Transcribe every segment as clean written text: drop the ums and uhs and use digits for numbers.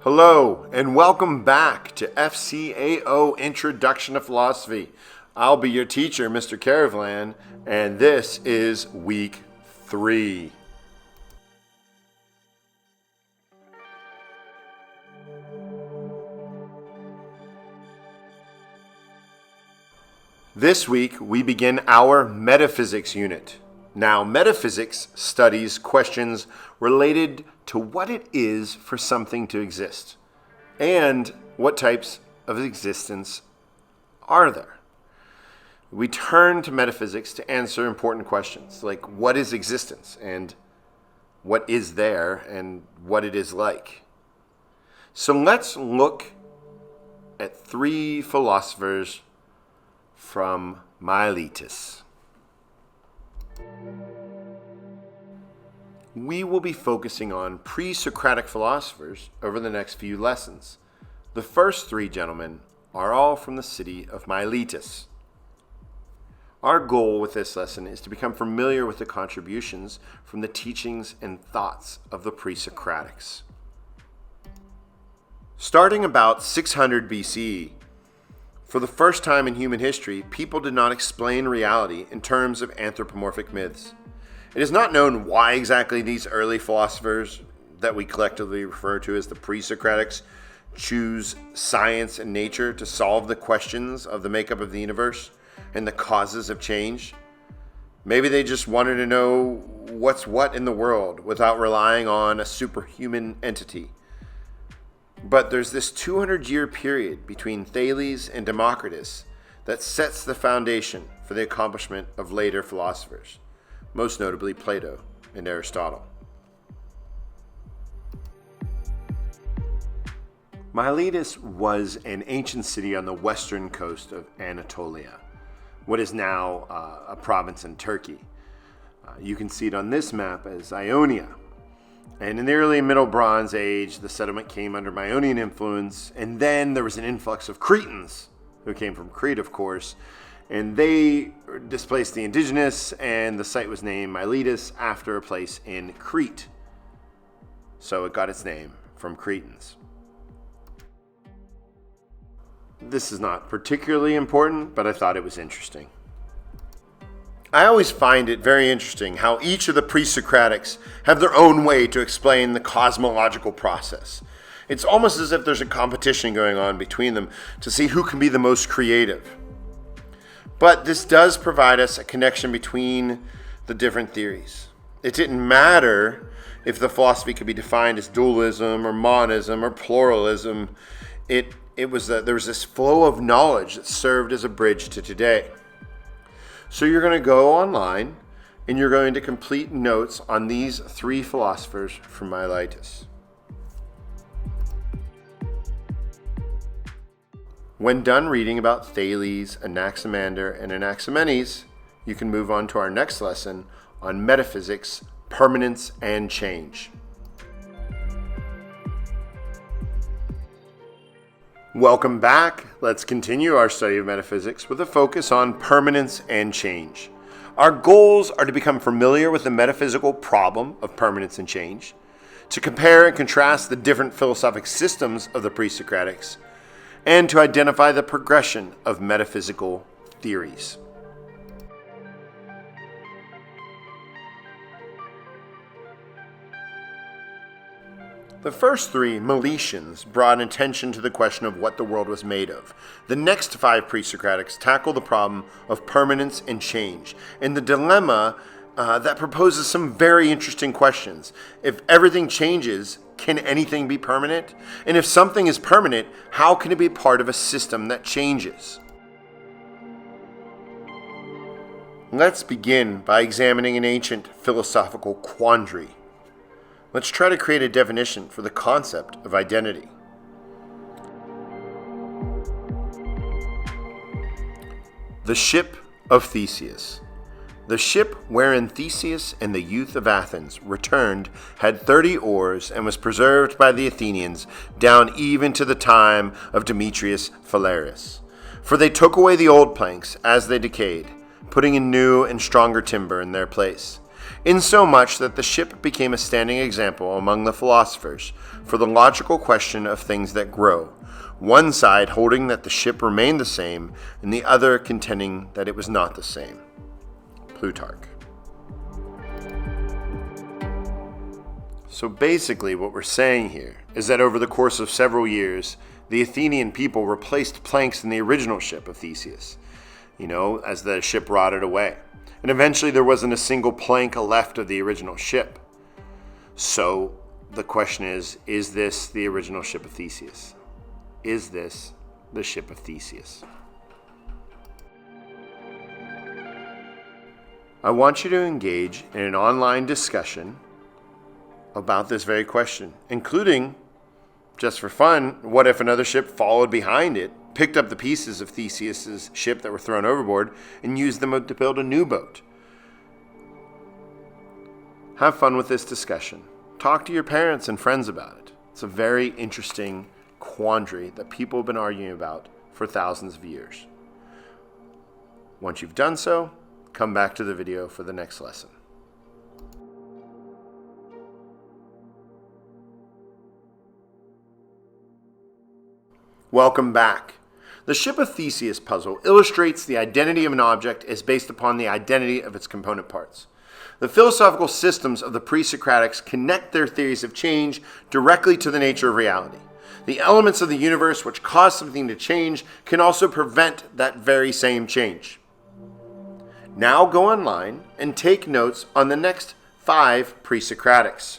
Hello, and welcome back to FCAO Introduction to Philosophy. I'll be your teacher, Mr. Caravlan, and this is week 3. This week, we begin our Metaphysics unit. Now, Metaphysics studies questions related to what it is for something to exist and what types of existence are there. We turn to metaphysics to answer important questions like what is existence and what is there and what it is like. So let's look at 3 philosophers from Miletus. We will be focusing on pre-Socratic philosophers over the next few lessons. The first 3 gentlemen are all from the city of Miletus. Our goal with this lesson is to become familiar with the contributions from the teachings and thoughts of the pre-Socratics. Starting about 600 BCE, for the first time in human history, people did not explain reality in terms of anthropomorphic myths. It is not known why exactly these early philosophers that we collectively refer to as the pre-Socratics choose science and nature to solve the questions of the makeup of the universe and the causes of change. Maybe they just wanted to know what's what in the world without relying on a superhuman entity. But there's this 200-year period between Thales and Democritus that sets the foundation for the accomplishment of later philosophers, most notably Plato and Aristotle. Miletus was an ancient city on the western coast of Anatolia, what is now a province in Turkey. You can see it on this map as Ionia. And in the early Middle Bronze Age, the settlement came under Ionian influence, and then there was an influx of Cretans, who came from Crete, of course, and they displaced the indigenous, and the site was named Miletus after a place in Crete. So it got its name from Cretans. This is not particularly important, but I thought it was interesting. I always find it very interesting how each of the pre-Socratics have their own way to explain the cosmological process. It's almost as if there's a competition going on between them to see who can be the most creative. But this does provide us a connection between the different theories. It didn't matter if the philosophy could be defined as dualism or monism or pluralism. There was this flow of knowledge that served as a bridge to today. So you're going to go online and you're going to complete notes on these 3 philosophers from Miletus. When done reading about Thales, Anaximander, and Anaximenes, you can move on to our next lesson on Metaphysics, Permanence and Change. Welcome back. Let's continue our study of metaphysics with a focus on permanence and change. Our goals are to become familiar with the metaphysical problem of permanence and change, to compare and contrast the different philosophic systems of the pre-Socratics, and to identify the progression of metaphysical theories. The first 3 Miletians brought attention to the question of what the world was made of. The next 5 pre-Socratics tackle the problem of permanence and change, and the dilemma that proposes some very interesting questions. If everything changes, can anything be permanent? And if something is permanent, how can it be part of a system that changes? Let's begin by examining an ancient philosophical quandary. Let's try to create a definition for the concept of identity. The ship of Theseus. The ship wherein Theseus and the youth of Athens returned had 30 oars and was preserved by the Athenians down even to the time of Demetrius Phalereus. For they took away the old planks as they decayed, putting in new and stronger timber in their place. insomuch that the ship became a standing example among the philosophers for the logical question of things that grow, one side holding that the ship remained the same, and the other contending that it was not the same. Plutarch. So basically what we're saying here is that over the course of several years, the Athenian people replaced planks in the original ship of Theseus, as the ship rotted away. And eventually there wasn't a single plank left of the original ship. So the question is this the original ship of Theseus? Is this the ship of Theseus? I want you to engage in an online discussion about this very question, including, just for fun, what if another ship followed behind it, picked up the pieces of Theseus's ship that were thrown overboard, and used them to build a new boat? Have fun with this discussion. Talk to your parents and friends about it. It's a very interesting quandary that people have been arguing about for thousands of years. Once you've done so, come back to the video for the next lesson. Welcome back. The ship of Theseus puzzle illustrates the identity of an object as based upon the identity of its component parts. The philosophical systems of the pre-Socratics connect their theories of change directly to the nature of reality. The elements of the universe which cause something to change can also prevent that very same change. Now go online and take notes on the next 5 pre-Socratics.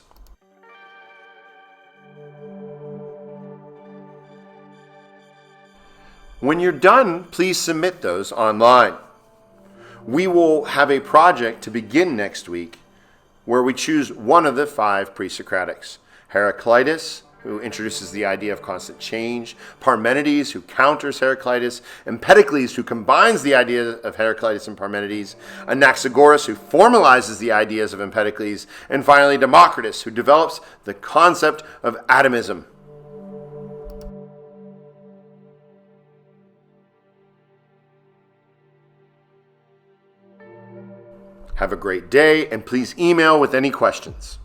When you're done, please submit those online. We will have a project to begin next week where we choose one of the 5 pre-Socratics. Heraclitus, who introduces the idea of constant change, Parmenides, who counters Heraclitus, Empedocles, who combines the ideas of Heraclitus and Parmenides, Anaxagoras, who formalizes the ideas of Empedocles, and finally Democritus, who develops the concept of atomism. Have a great day, and please email with any questions.